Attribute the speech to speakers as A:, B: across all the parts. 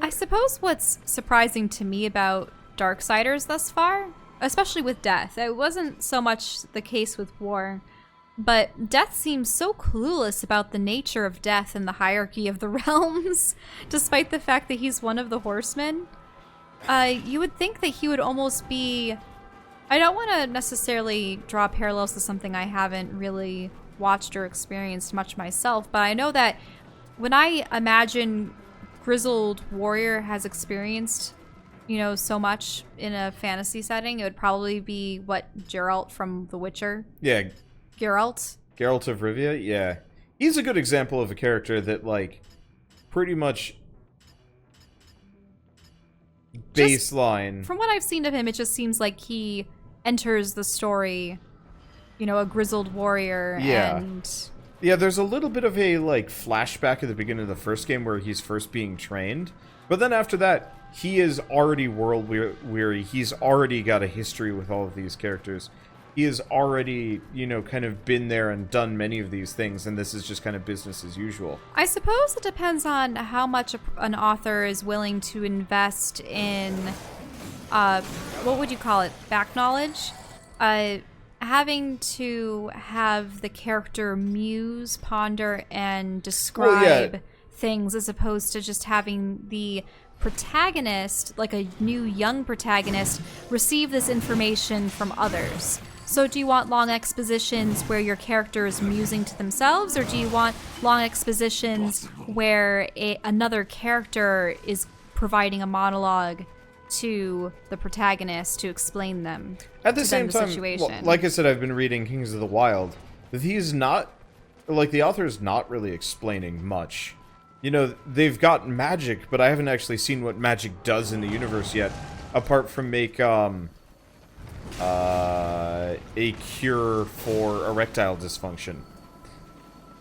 A: I suppose what's surprising to me about Darksiders thus far, especially with Death, it wasn't so much the case with War, but Death seems so clueless about the nature of death and the hierarchy of the realms, despite the fact that he's one of the Horsemen. You would think that he would almost be... I don't want to necessarily draw parallels to something I haven't really watched or experienced much myself, but I know that when I imagine Grizzled Warrior has experienced, so much in a fantasy setting, it would probably be Geralt from The Witcher.
B: Yeah.
A: Geralt
B: of Rivia, yeah. He's a good example of a character that, like, pretty much baseline.
A: From what I've seen of him, it just seems like he enters the story, a grizzled warrior.
B: Yeah.
A: And
B: yeah, there's a little bit of a, like, flashback at the beginning of the first game where he's first being trained. But then after that, he is already world-weary. He's already got a history with all of these characters. He has already, kind of been there and done many of these things, and this is just kind of business as usual.
A: I suppose it depends on how much an author is willing to invest in, what would you call it, back knowledge? Having to have the character muse, ponder, and describe things as opposed to just having the protagonist, like a new young protagonist, receive this information from others. So do you want long expositions where your character is musing to themselves, or do you want long expositions where another character is providing a monologue to the protagonist to explain them
B: at the same time?
A: Situation?
B: Well, like I said, I've been reading Kings of the Wild. He's not, like, the author is not really explaining much. They've got magic, but I haven't actually seen what magic does in the universe yet, apart from make a cure for erectile dysfunction.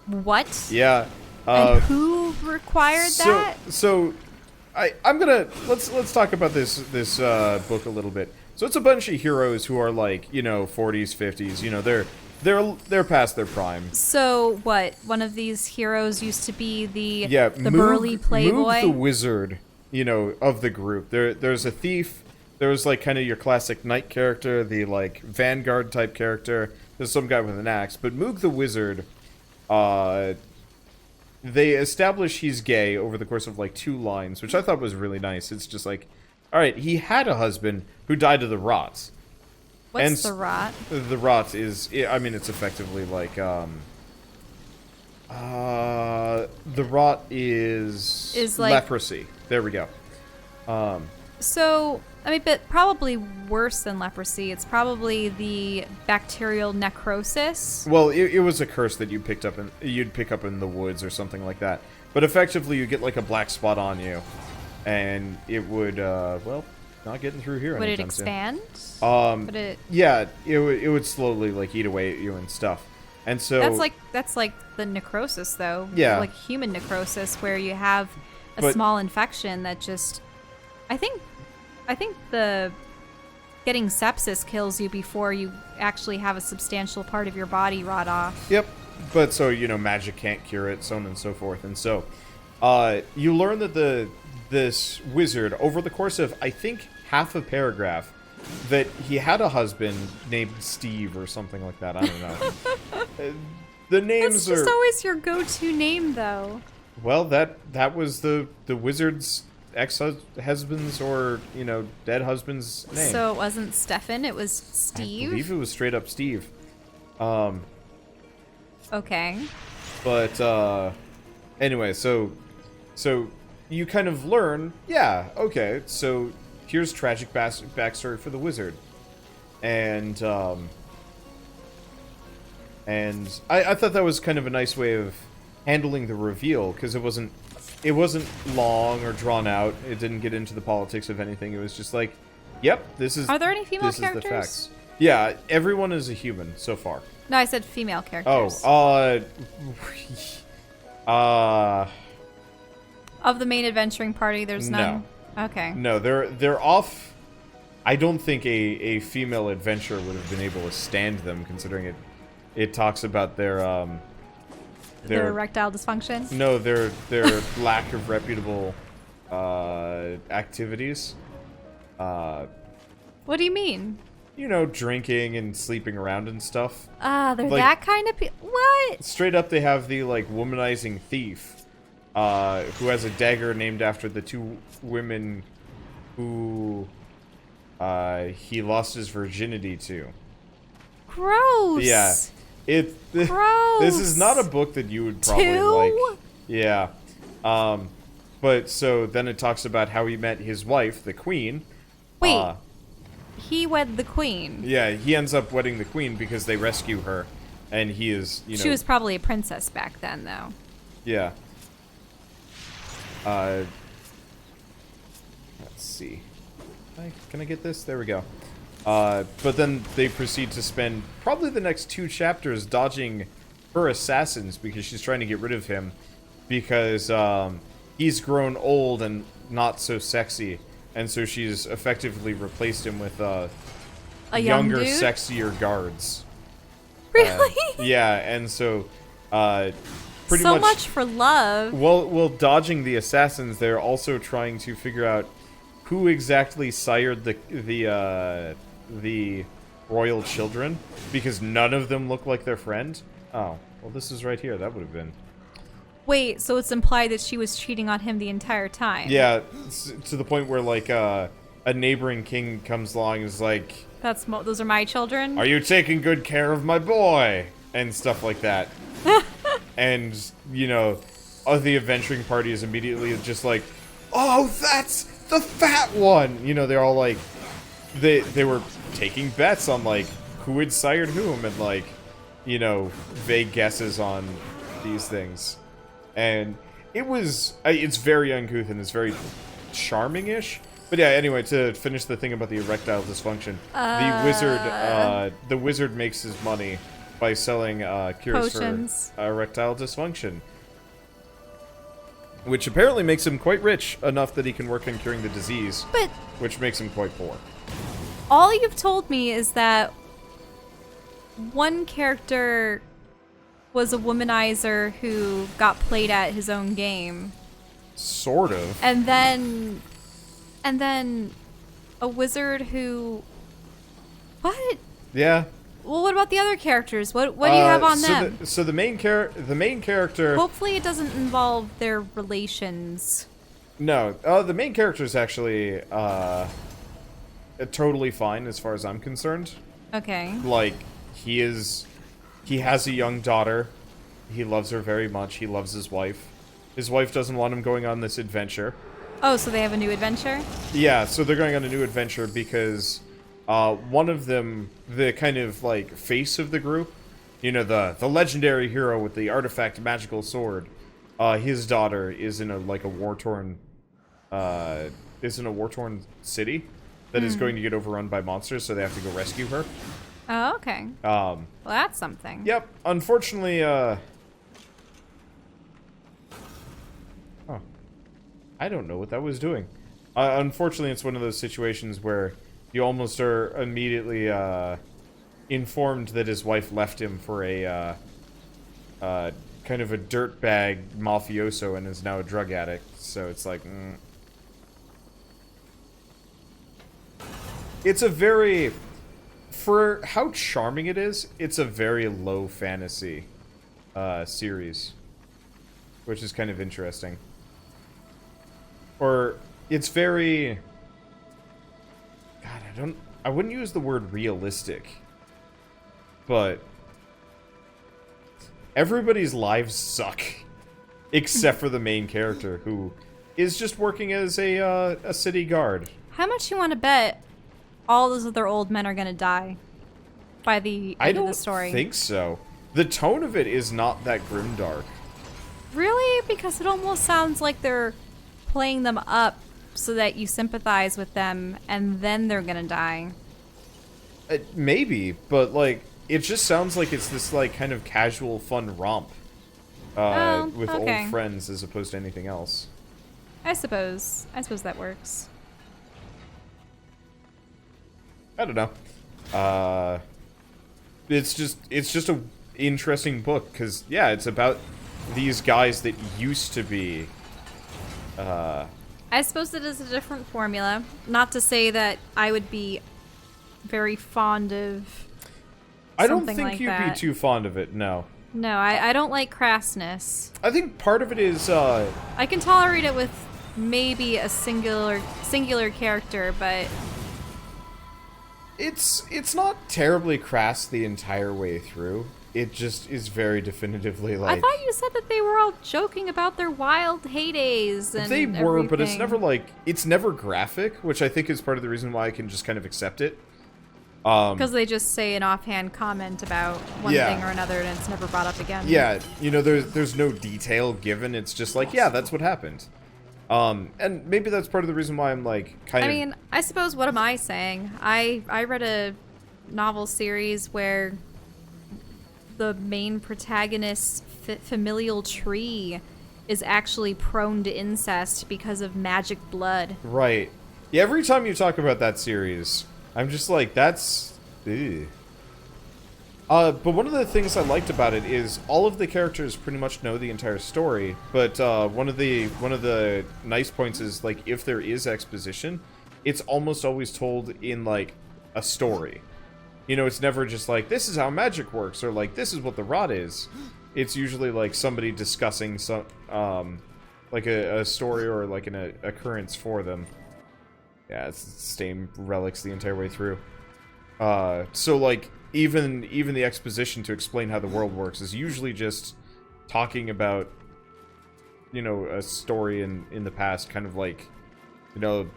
A: What?
B: Yeah.
A: And who required that?
B: So, I'm gonna let's talk about this book a little bit. So it's a bunch of heroes who are like 40s, 50s. They're past their prime.
A: So what? One of these heroes used to be the
B: Moog,
A: burly playboy.
B: Moog the wizard, of the group. There's a thief. There's like kind of your classic knight character, the like vanguard type character. There's some guy with an axe, but Moog the wizard, they establish he's gay over the course of like 2 lines, which I thought was really nice. It's just like, all right, he had a husband who died of the rot.
A: What's the rot?
B: The rot is, I mean, it's effectively like, the rot is
A: like
B: leprosy. There we go.
A: So, I mean, but probably worse than leprosy. It's probably the bacterial necrosis.
B: Well, it was a curse that you'd pick up in the woods or something like that. But effectively, you get like a black spot on you, and it would, not getting through here.
A: Would it expand?
B: Yeah, it would slowly like eat away at you and stuff. And so
A: that's like the necrosis, though.
B: Yeah,
A: like human necrosis, where you have a small infection that just. I think the getting sepsis kills you before you actually have a substantial part of your body rot off.
B: Yep. But so, magic can't cure it, so on and so forth. And so you learn that this wizard, over the course of, I think, half a paragraph, that he had a husband named Steve or something like that. I don't know. The names
A: That's just always your go-to name, though.
B: Well, that was the wizard's ex-husband's or, dead husband's name.
A: So it wasn't Stefan, it was Steve?
B: I believe it was straight up Steve.
A: Okay.
B: But, anyway, so you kind of learn, yeah, okay, so here's tragic backstory for the wizard. And I thought that was kind of a nice way of handling the reveal, because it wasn't long or drawn out. It didn't get into the politics of anything. It was just like, yep, this is.
A: Are there any female
B: characters?
A: characters?
B: Is the facts. Yeah, everyone is a human so far.
A: No, I said female characters. Of the main adventuring party, there's none.
B: No.
A: Okay.
B: No, they're off. I don't think a female adventurer would have been able to stand them, considering it talks about their
A: erectile dysfunction?
B: No, their lack of reputable activities.
A: What do you mean?
B: You know, drinking and sleeping around and stuff.
A: They're
B: Like-
A: that kind of what?
B: Straight up, they have the, like, womanizing thief, who has a dagger named after the two women who, he lost his virginity to.
A: Gross.
B: Yeah.
A: Gross.
B: This is not a book that you would probably
A: Two?
B: like. Yeah. But so then it talks about how he met his wife, the queen.
A: Wait. He wed the queen.
B: Yeah, he ends up wedding the queen because they rescue her, and he is, you know.
A: She was probably a princess back then, though.
B: Yeah. Let's see. Can I get this? There we go. But then they proceed to spend probably the next 2 chapters dodging her assassins because she's trying to get rid of him because he's grown old and not so sexy, and so she's effectively replaced him with
A: A young
B: younger,
A: dude?
B: sexier guards.
A: Really?
B: Yeah, and so pretty
A: So much for love.
B: Well, dodging the assassins, they're also trying to figure out who exactly sired the royal children, because none of them look like their friend. Oh, well, this is right here. That would have been.
A: Wait, so it's implied that she was cheating on him the entire time.
B: Yeah, to the point where, like, a neighboring king comes along and is like,
A: Those are my children?
B: "Are you taking good care of my boy?" and stuff like that. And, you know, the adventuring party is immediately just like, "Oh, that's the fat one!" You know, they're all like, they were taking bets on, like, who had sired whom, and, like, you know, vague guesses on these things. And it's very uncouth and it's very charming-ish. But yeah, anyway, to finish the thing about the erectile dysfunction, the wizard makes his money by selling cures
A: Potions.
B: for erectile dysfunction, which apparently makes him quite rich enough that he can work on curing the disease,
A: But
B: which makes him quite poor.
A: all you've told me is that one character was a womanizer who got played at his own game.
B: Sort of.
A: And then a wizard who... What?
B: Yeah.
A: Well, what about the other characters? What do you have on them?
B: So the main character.
A: Hopefully it doesn't involve their relations.
B: No, the main character is actually totally fine as far as I'm concerned.
A: Okay.
B: Like, he has a young daughter. He loves her very much. He loves his wife. His wife doesn't want him going on this adventure.
A: Oh, so they have a new adventure?
B: Yeah, so they're going on a new adventure because one of them, the kind of, like, face of the group, you know, the legendary hero with the artifact magical sword, his daughter is in a war-torn city that is going to get overrun by monsters, so they have to go rescue her.
A: Oh, okay. Well, that's something.
B: Yep. Unfortunately, I don't know what that was doing. Unfortunately, it's one of those situations where you almost are immediately informed that his wife left him for a kind of a dirtbag mafioso and is now a drug addict. So it's like, It's a very... For how charming it is, it's a very low fantasy series, which is kind of interesting. Or it's very... God, I wouldn't use the word realistic, but everybody's lives suck except for the main character, who is just working as a city guard.
A: How much you want to bet all those other old men are going to die by the end of the story?
B: I don't think so. The tone of it is not that grimdark.
A: Really? Because it almost sounds like they're playing them up so that you sympathize with them and then they're going to die.
B: Maybe, but like it just sounds like it's this like kind of casual fun romp with
A: okay.
B: old friends as opposed to anything else.
A: I suppose that works.
B: I don't know. It's just a interesting book because yeah, it's about these guys that used to be
A: I suppose it is a different formula. Not to say that I would be very fond of
B: I don't
A: something
B: think
A: like
B: you'd
A: that.
B: be too fond of it, no.
A: No, I don't like crassness.
B: I think part of it is,
A: I can tolerate it with maybe a singular character, but
B: it's not terribly crass the entire way through. It just is very definitively like...
A: I thought you said that they were all joking about their wild heydays and
B: They were, but it's
A: everything.
B: never like... It's never graphic, which I think is part of the reason why I can just kind of accept it.
A: Because they just say an offhand comment about one
B: Yeah.
A: thing or another and it's never brought up again.
B: Yeah, you know, there's no detail given. It's just like, yeah, that's what happened. And maybe that's part of the reason why I'm like kind
A: I
B: of...
A: mean, I suppose, what am I saying? I read a novel series where the main protagonist's familial tree is actually prone to incest because of magic blood.
B: Right. Yeah, every time you talk about that series, I'm just like, that's... Ew. But one of the things I liked about it is all of the characters pretty much know the entire story, but one of the nice points is, like, if there is exposition, it's almost always told in, like, a story. You know, it's never just like, this is how magic works, or like, this is what the rod is. It's usually like somebody discussing some, like a story or like an occurrence for them. Yeah, it's the same relics the entire way through. So like, even the exposition to explain how the world works is usually just talking about, you know, a story in the past, kind of like, you know,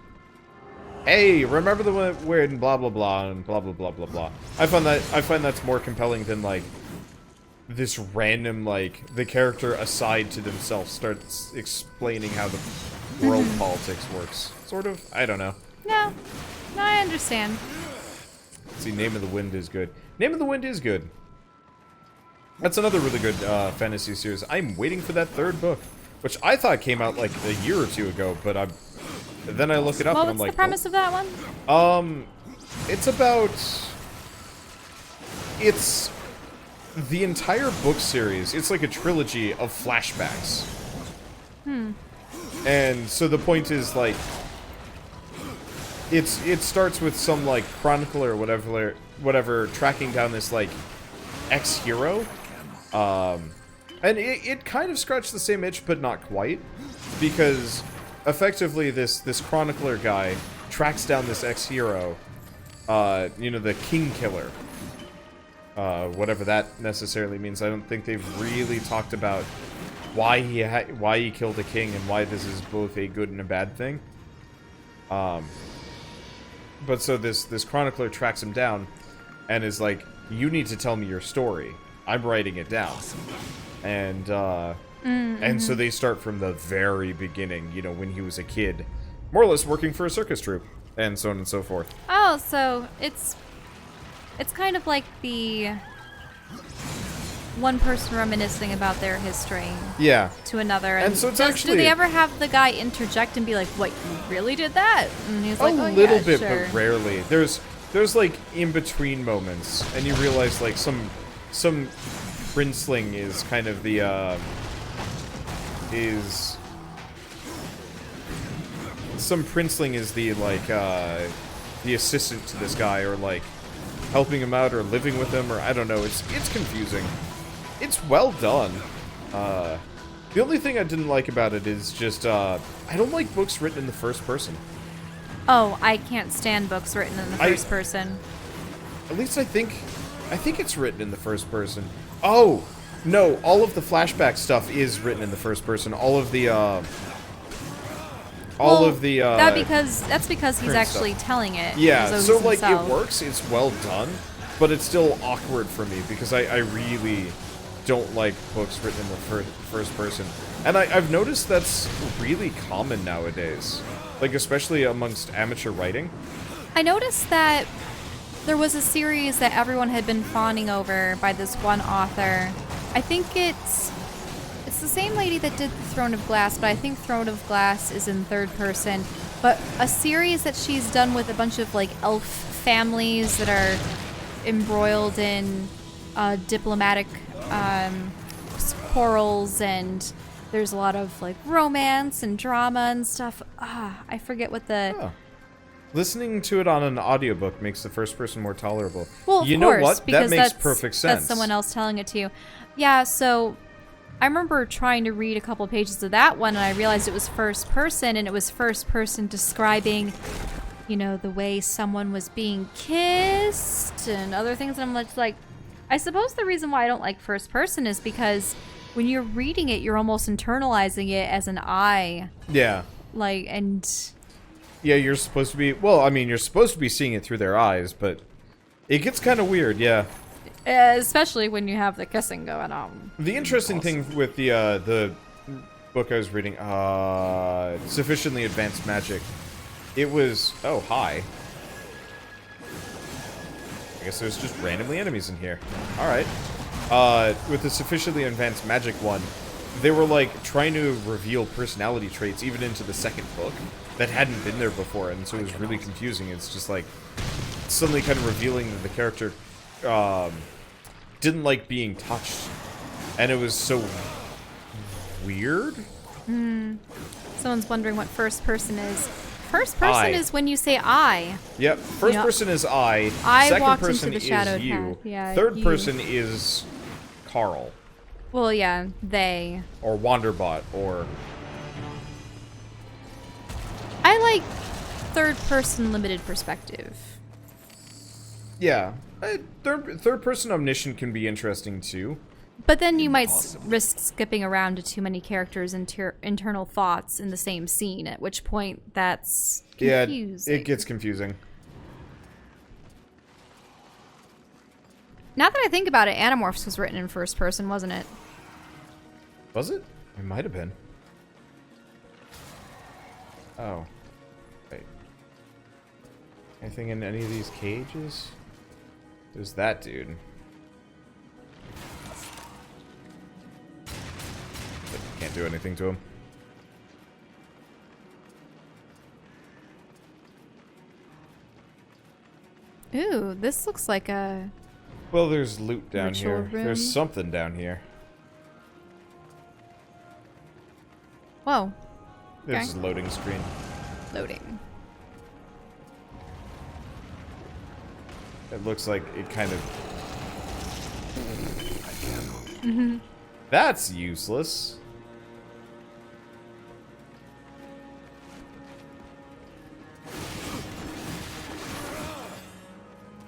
B: hey, remember the one when blah blah blah and blah blah blah blah blah. I find that's more compelling than like this random, like, the character aside to themselves starts explaining how the world politics works. Sort of. I don't know.
A: No, I understand.
B: See, Name of the Wind is good. Name of the Wind is good. That's another really good fantasy series. I'm waiting for that third book, which I thought came out like a year or two ago, but then I look it up and I'm
A: What's
B: like,
A: the premise of that one?
B: It's about... It's the entire book series. It's like a trilogy of flashbacks. And so the point is, like, it starts with some, like, chronicler or whatever tracking down this, like, ex-hero. And it kind of scratched the same itch, but not quite. Because effectively this chronicler guy tracks down this ex-hero, you know, the king killer. Whatever that necessarily means. I don't think they've really talked about why he killed a king and why this is both a good and a bad thing. But so this chronicler tracks him down and is like, you need to tell me your story. I'm writing it down. And and so they start from the very beginning, you know, when he was a kid, more or less working for a circus troupe, and so on and so forth.
A: Oh, so it's kind of like the one person reminiscing about their history
B: Yeah.
A: to another.
B: And so it's
A: do
B: actually...
A: they ever have the guy interject and be like, "What, you really did that?" And he's like,
B: A
A: "Oh
B: little
A: yeah,
B: bit,
A: sure."
B: but rarely. There's like in between moments, and you realize like some princeling is kind of the like the assistant to this guy, or like helping him out or living with him, or I don't know. It's confusing. It's well done. The only thing I didn't like about it is just I don't like books written in the first person.
A: Oh, I can't stand books written in the first person.
B: At least I think it's written in the first person. Oh, no, all of the flashback stuff is written in the first person. All of the
A: that's because he's
B: current
A: actually
B: stuff.
A: telling it.
B: Yeah,
A: as though
B: so
A: he's
B: like
A: himself.
B: it works, it's well done, but it's still awkward for me because I really don't like books written in the first person. And I've noticed that's really common nowadays. Like, especially amongst amateur writing.
A: I noticed that there was a series that everyone had been fawning over by this one author. I think it's the same lady that did the Throne of Glass, but I think Throne of Glass is in third person. But a series that she's done with a bunch of like elf families that are embroiled in diplomatic quarrels and There's a lot of like romance and drama and stuff. I forget what the...
B: Oh. Listening to it on an audiobook makes the first person more tolerable.
A: Well,
B: you
A: of
B: know
A: course,
B: what? That
A: because
B: makes
A: that's,
B: perfect sense.
A: That's someone else telling it to you. Yeah, so I remember trying to read a couple of pages of that one, and I realized it was first person, and it was first person describing, you know, the way someone was being kissed and other things. And I'm like, I suppose the reason why I don't like first person is because when you're reading it, you're almost internalizing it as an I.
B: Yeah.
A: Like, and...
B: Yeah, you're supposed to be... Well, I mean, you're supposed to be seeing it through their eyes, but it gets kind of weird, yeah.
A: Especially when you have the kissing going on.
B: The interesting thing with the book I was reading, Sufficiently Advanced Magic, it was... Oh, hi. I guess there's just randomly enemies in here. Alright. With the Sufficiently Advanced Magic one, they were, like, trying to reveal personality traits even into the second book that hadn't been there before, and so it was really confusing. It's just, like, suddenly kind of revealing that the character didn't like being touched, and it was so weird.
A: Someone's wondering what first person is. First person is when you say I.
B: Yep, first person is I.
A: I
B: Second
A: walked
B: person
A: into the
B: is
A: shadowed
B: you.
A: path. Yeah,
B: Third
A: you.
B: person is Carl.
A: Well, yeah, they.
B: Or Wanderbot, or...
A: I like third person limited perspective.
B: Yeah. Third person omniscient can be interesting too.
A: But then you might risk skipping around to too many characters' internal thoughts in the same scene, at which point that's confusing.
B: Yeah, it gets confusing.
A: Now that I think about it, Animorphs was written in first person, wasn't it?
B: Was it? It might have been. Oh. Wait. Anything in any of these cages? There's that dude. But can't do anything to him.
A: Ooh, this looks like a...
B: Well, there's loot down
A: ritual
B: here.
A: room.
B: There's something down here.
A: Whoa.
B: There's a loading screen.
A: Loading.
B: It looks like it kind of... That's useless.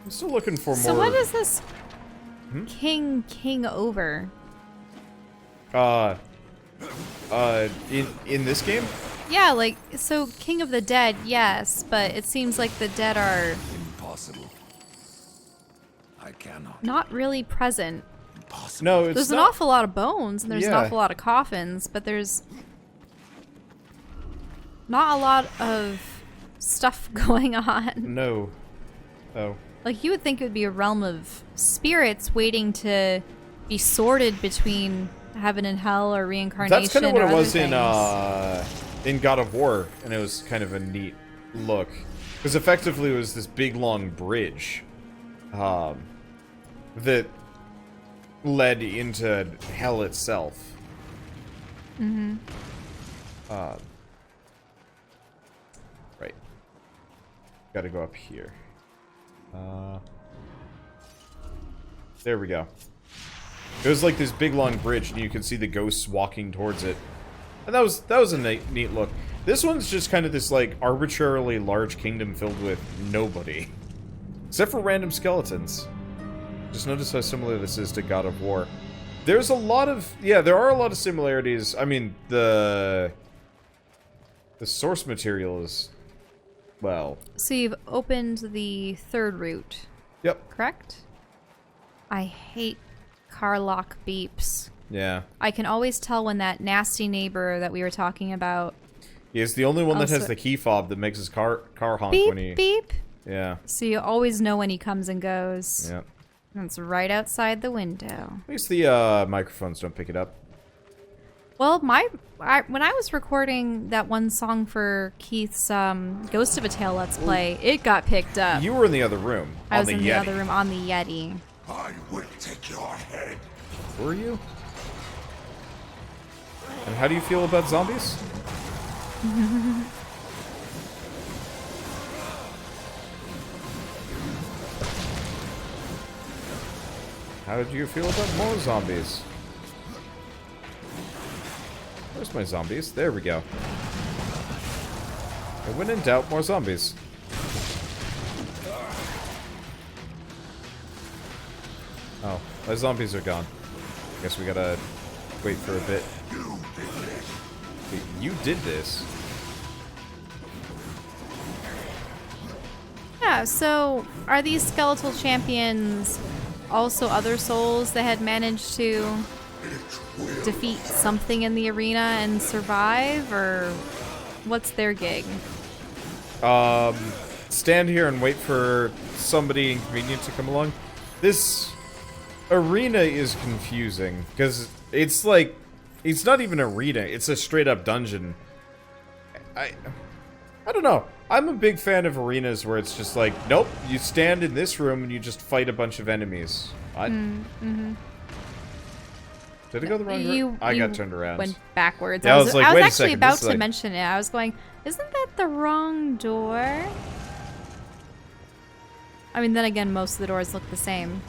B: I'm still looking for more...
A: So what is this king over?
B: In this game?
A: Yeah, like, so King of the Dead, yes, but it seems like the dead are
C: Impossible. I cannot.
A: not really present.
C: Impossible.
B: No, it's
A: There's an
B: not...
A: awful lot of bones, and there's an
B: Yeah.
A: awful lot of coffins, but there's not a lot of stuff going on.
B: No. Oh.
A: Like, you would think it would be a realm of spirits waiting to be sorted between heaven and hell or reincarnation.
B: That's kind of what
A: or
B: it
A: other
B: was
A: things.
B: in God of War, and it was kind of a neat look. Because effectively it was this big, long bridge that led into hell itself.
A: Mm-hmm.
B: Right. Gotta go up here. There we go. It was like this big long bridge, and you could see the ghosts walking towards it. And that was a neat look. This one's just kind of this, like, arbitrarily large kingdom filled with nobody. Except for random skeletons. Just notice how similar this is to God of War. There's a lot of... Yeah, there are a lot of similarities. I mean, the source material is... Well...
A: So you've opened the third route.
B: Yep.
A: Correct? I hate car lock beeps.
B: Yeah.
A: I can always tell when that nasty neighbor that we were talking about.
B: Yeah, it's the only one that has
A: Also-
B: the key fob that makes his car honk
A: Beep,
B: when he...
A: beep.
B: Yeah.
A: So you always know when he comes and goes.
B: Yeah.
A: And it's right outside the window.
B: At least the microphones don't pick it up.
A: Well, when I was recording that one song for Keith's Ghost of a Tale Let's Play, it got picked up.
B: You were in the other room.
A: I was
B: on
A: in
B: the
A: the
B: Yeti.
A: other room on the Yeti.
C: I will take your head.
B: Were you? And how do you feel about zombies? How do you feel about more zombies? Where's my zombies? There we go. And when in doubt, more zombies. Oh, my zombies are gone. Guess we gotta wait for a bit. Wait, you did this?
A: Yeah, so are these skeletal champions also other souls that had managed to defeat something in the arena and survive, or what's their gig?
B: Stand here and wait for somebody inconvenient to come along. This arena is confusing because it's like, it's not even an arena, it's a straight up dungeon. I don't know. I'm a big fan of arenas where it's just like, nope, you stand in this room and you just fight a bunch of enemies. Did I go the wrong way? I got turned around.
A: Went backwards.
B: Yeah,
A: I was
B: like,
A: I was
B: wait a
A: actually
B: second,
A: about
B: this is
A: to
B: like...
A: mention it. I was going, isn't that the wrong door? I mean, then again, most of the doors look the same.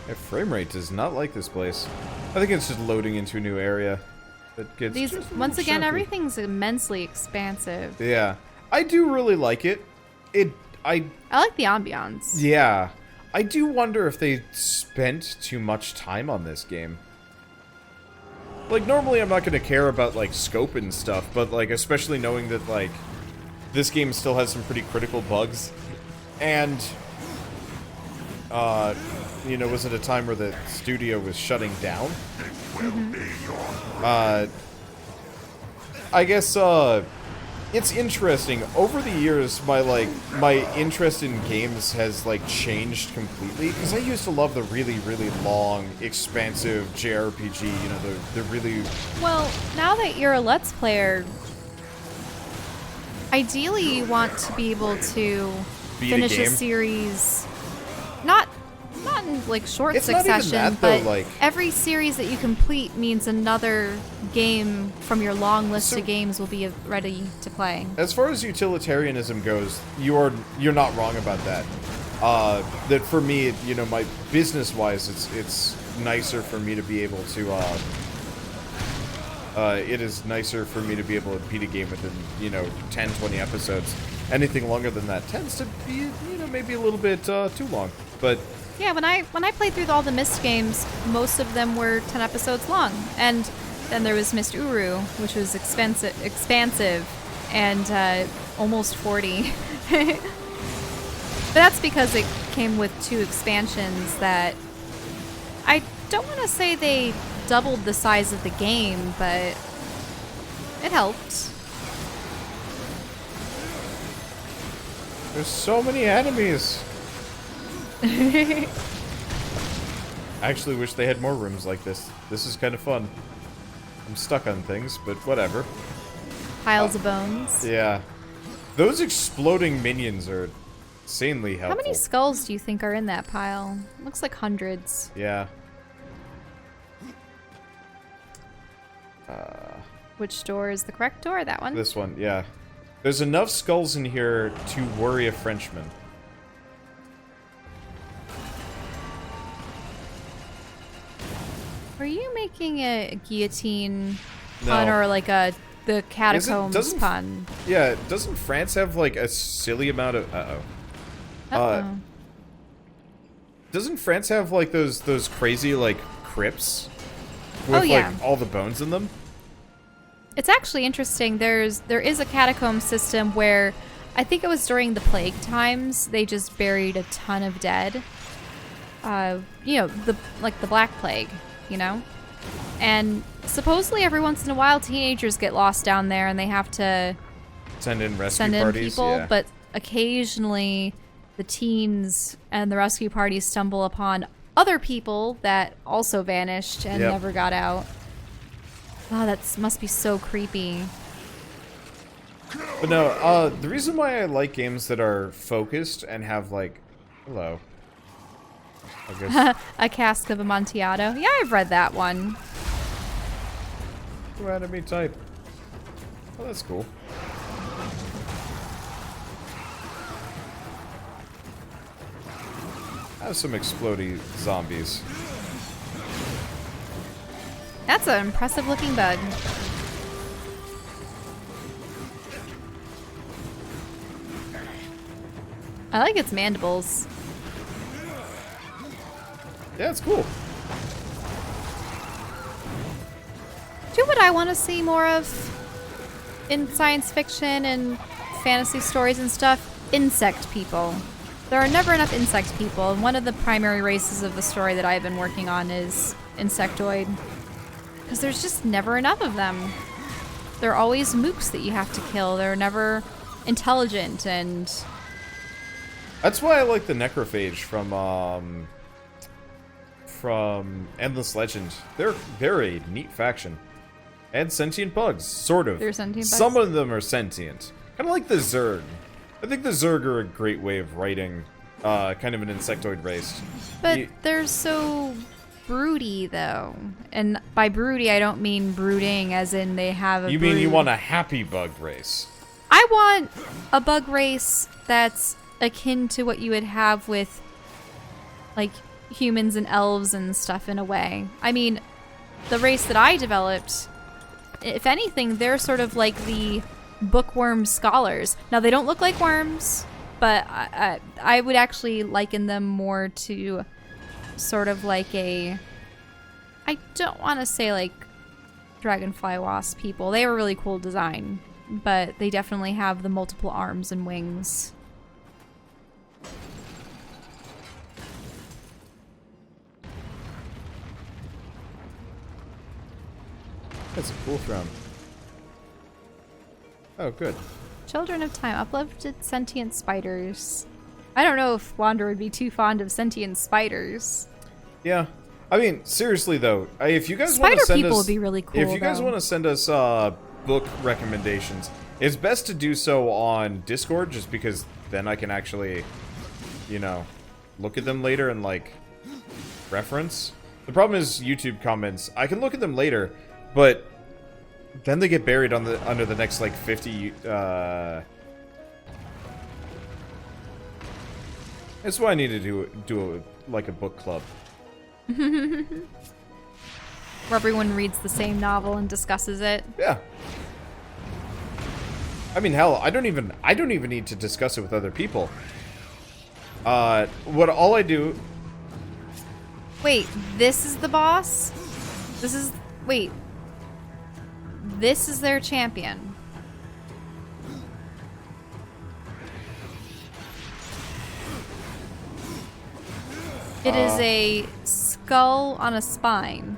B: My frame rate does not like this place. I think it's just loading into a new area. That gets
A: These,
B: just a
A: once
B: little
A: again,
B: chunky.
A: everything's immensely expansive.
B: Yeah. I do really like it.
A: I like the ambiance.
B: Yeah. I do wonder if they spent too much time on this game. Like, normally I'm not going to care about, like, scope and stuff, but, like, especially knowing that, like, this game still has some pretty critical bugs. And, you know, was at a time where the studio was shutting down. I guess, it's interesting. Over the years, my interest in games has, like, changed completely. Because I used to love the really, really long, expansive JRPG, you know, the really...
A: Well, now that you're a Let's Player, ideally you want to be able to finish a series, not in, like, short
B: It's not even
A: succession,
B: that, though,
A: but
B: like...
A: every series that you complete means another game from your long list of games will be ready to play.
B: As far as utilitarianism goes, you're not wrong about that. That for me, you know, my business-wise, it's nicer for me to be able to, it is nicer for me to be able to beat a game within, you know, 10, 20 episodes. Anything longer than that tends to be, you know, maybe a little bit too long. But
A: yeah, when I played through all the Myst games, most of them were 10 episodes long, and then there was Myst Uru, which was expansive and almost 40. But that's because it came with 2 expansions that I don't want to say they doubled the size of the game, but it helped.
B: there's so many enemies. I actually wish they had more rooms like this. This is kind of fun. I'm stuck on things, but whatever.
A: Piles of bones.
B: Yeah. Those exploding minions are insanely helpful.
A: How many skulls do you think are in that pile? Looks like hundreds.
B: Yeah.
A: Which door is the correct door? That one?
B: This one, yeah. There's enough skulls in here to worry a Frenchman.
A: Were you making a guillotine pun
B: No.
A: or like the catacombs pun?
B: Yeah, doesn't France have like a silly amount of...
A: Uh-oh.
B: Doesn't France have like those crazy like crypts with like all the bones in them?
A: It's actually interesting. There is a catacomb system where I think it was during the plague times they just buried a ton of dead. You know, the Black Plague, you know? And supposedly every once in a while teenagers get lost down there and they have to
B: Send in
A: send in
B: parties,
A: people,
B: yeah.
A: but occasionally the teens and the rescue parties stumble upon other people that also vanished and
B: Yep.
A: never got out. Oh, that must be so creepy.
B: But no, the reason why I like games that are focused and have like, hello, I guess.
A: A Cask of Amontillado. Yeah, I've read that one.
B: Who enemy type? Oh, that's cool. I have some explodey zombies.
A: That's an impressive looking bug. I like its mandibles.
B: Yeah, it's cool.
A: Do you know what I want to see more of in science fiction and fantasy stories and stuff? Insect people. There are never enough insect people, and one of the primary races of the story that I've been working on is insectoid. Because there's just never enough of them. They're always mooks that you have to kill. They're never intelligent, and...
B: That's why I like the necrophage from Endless Legend. They're a neat faction. And sentient bugs, sort of.
A: They're sentient bugs?
B: Some of them are sentient. Kind of like the Zerg. I think the Zerg are a great way of writing kind of an insectoid race.
A: But they're so broody, though. And by broody, I don't mean brooding as in they have a
B: You mean you want a happy bug race?
A: I want a bug race that's akin to what you would have with, like, humans and elves and stuff in a way. I mean, the race that I developed, if anything, they're sort of like the bookworm scholars. Now, they don't look like worms, but I would actually liken them more to sort of like a... I don't want to say like dragonfly wasp people. They have a really cool design, but they definitely have the multiple arms and wings.
B: That's a cool throne. Oh, good.
A: Children of Time, uplifted sentient spiders. I don't know if Wander would be too fond of sentient spiders.
B: Yeah. I mean, seriously though, if you guys want to
A: Spider
B: send
A: people
B: us,
A: would be really cool,
B: if you guys
A: though.
B: want to send us book recommendations, it's best to do so on Discord, just because then I can actually, you know, look at them later and like reference. The problem is YouTube comments. I can look at them later, but then they get buried on the under the next like 50. That's why I need to do like a book club.
A: Where everyone reads the same novel and discusses it.
B: Yeah. I mean, hell, I don't even need to discuss it with other people. What all I do...
A: Wait, this is the boss? This is... Wait. This is their champion. It is a skull on a spine.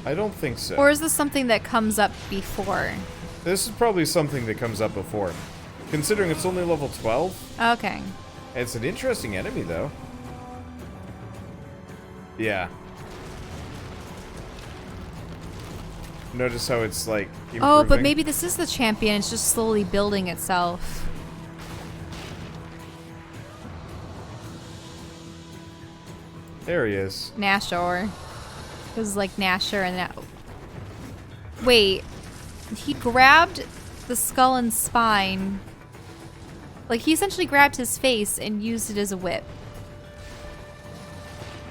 B: I don't think so.
A: Or is this something that comes up before?
B: This is probably something that comes up before. Considering it's only level 12.
A: Okay.
B: It's an interesting enemy, though. Yeah. Notice how it's, like, improving.
A: Oh, but maybe this is the champion. It's just slowly building itself.
B: There he is.
A: Gnashor. It was like Gnashor and that. Wait. He grabbed the skull and spine. Like, he essentially grabbed his face and used it as a whip.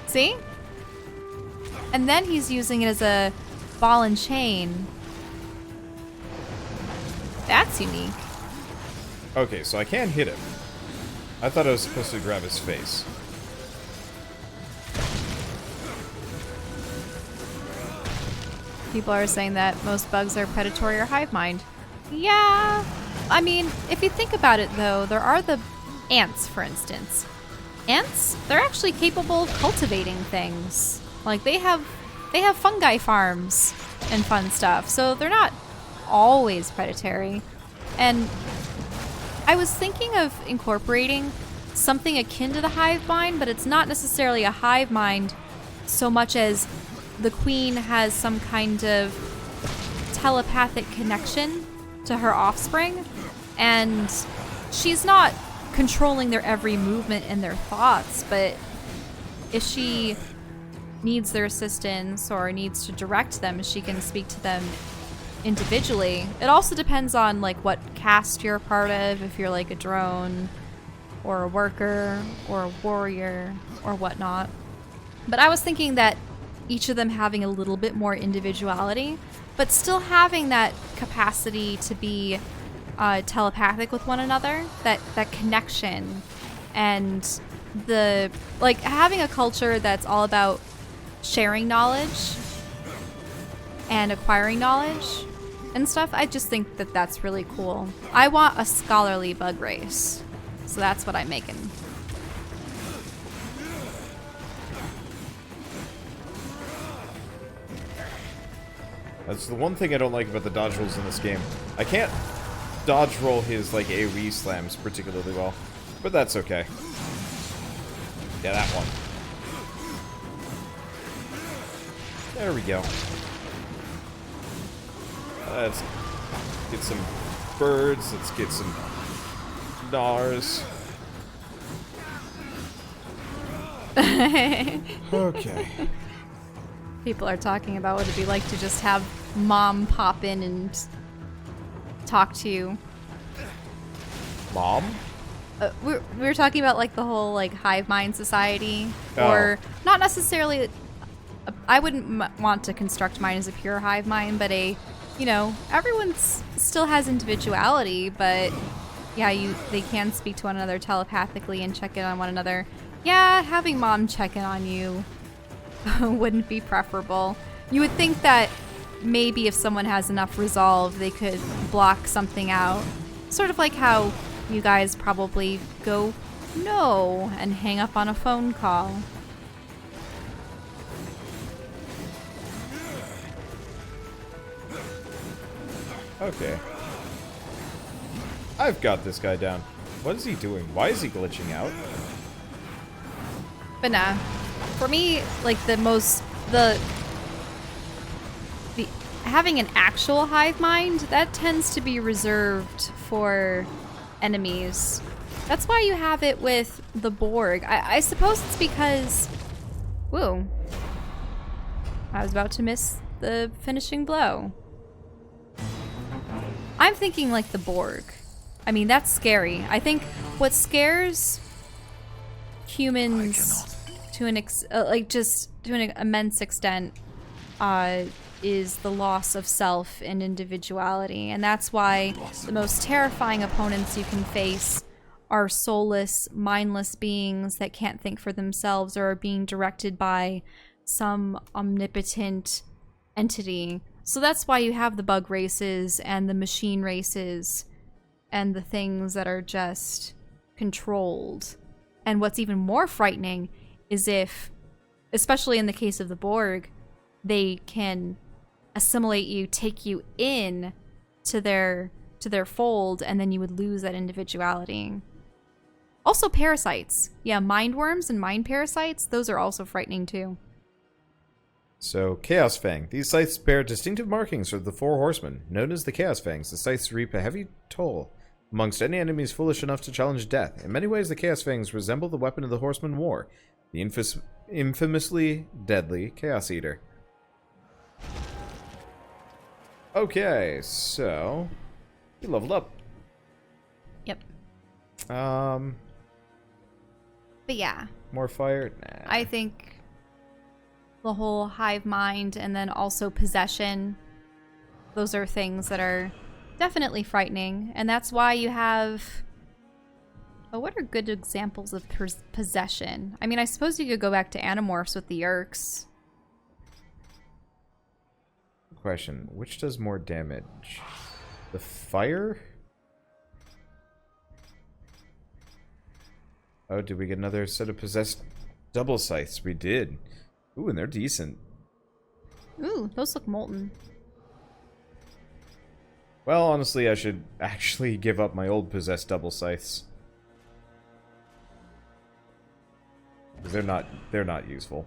A: See? And then he's using it as a ball and chain. That's unique.
B: Okay, so I can't hit him. I thought I was supposed to grab his face.
A: People are saying that most bugs are predatory or hive mind. Yeah. I mean, if you think about it, though, there are the ants, for instance. Ants, they're actually capable of cultivating things. Like, they have fungi farms and fun stuff, so they're not always predatory. And I was thinking of incorporating something akin to the hive mind, but it's not necessarily a hive mind so much as the queen has some kind of telepathic connection to her offspring, and she's not controlling their every movement and their thoughts, but if she needs their assistance or needs to direct them, she can speak to them individually. It also depends on like what caste you're a part of, if you're like a drone or a worker or a warrior or whatnot. But I was thinking that each of them having a little bit more individuality, but still having that capacity to be telepathic with one another, that connection, and the like having a culture that's all about sharing knowledge and acquiring knowledge and stuff. I just think that that's really cool. I want a scholarly bug race, so that's what I'm making.
B: That's the one thing I don't like about the dodge rolls in this game. I can't dodge roll his like AoE slams particularly well, but that's okay. Yeah, that one. There we go. Let's get some birds. Let's get some Gnars. Okay.
A: People are talking about what it'd be like to just have mom pop in and talk to you.
B: Mom?
A: We were talking about like the whole like hive mind society, or not necessarily. I wouldn't want to construct mine as a pure hive mind, but everyone still has individuality. But yeah, they can speak to one another telepathically and check in on one another. Yeah, having mom check in on you wouldn't be preferable. You would think that maybe if someone has enough resolve, they could block something out. Sort of like how you guys probably go no and hang up on a phone call.
B: Okay. I've got this guy down. What is he doing? Why is he glitching out?
A: But nah. For me, like the having an actual hive mind, that tends to be reserved for enemies. That's why you have it with the Borg. I suppose it's because... Whoa. I was about to miss the finishing blow. I'm thinking like the Borg. I mean, that's scary. I think what scares humans to an immense extent is the loss of self and individuality, and that's why the most terrifying opponents you can face are soulless, mindless beings that can't think for themselves or are being directed by some omnipotent entity. So that's why you have the bug races and the machine races and the things that are just controlled. And what's even more frightening is if, especially in the case of the Borg, they can assimilate you, take you in to their fold, and then you would lose that individuality. Also parasites. Yeah, mind worms and mind parasites, those are also frightening too.
B: So, Chaos Fang. These scythes bear distinctive markings of the Four Horsemen. Known as the Chaos Fangs, the scythes reap a heavy toll amongst any enemies foolish enough to challenge death. In many ways, the Chaos Fangs resemble the weapon of the Horseman War, the infamously deadly Chaos Eater. Okay, so... you leveled up.
A: Yep.
B: But
A: yeah.
B: More fire? Nah.
A: I think the whole hive mind and then also possession, those are things that are definitely frightening, and that's why you have... oh, what are good examples of possession? I mean, I suppose you could go back to Animorphs with the Yerks.
B: Question, which does more damage? The fire? Oh, did we get another set of possessed double scythes? We did. Ooh, and they're decent.
A: Ooh, those look molten.
B: Well, honestly, I should actually give up my old possessed double scythes. Because they're not useful.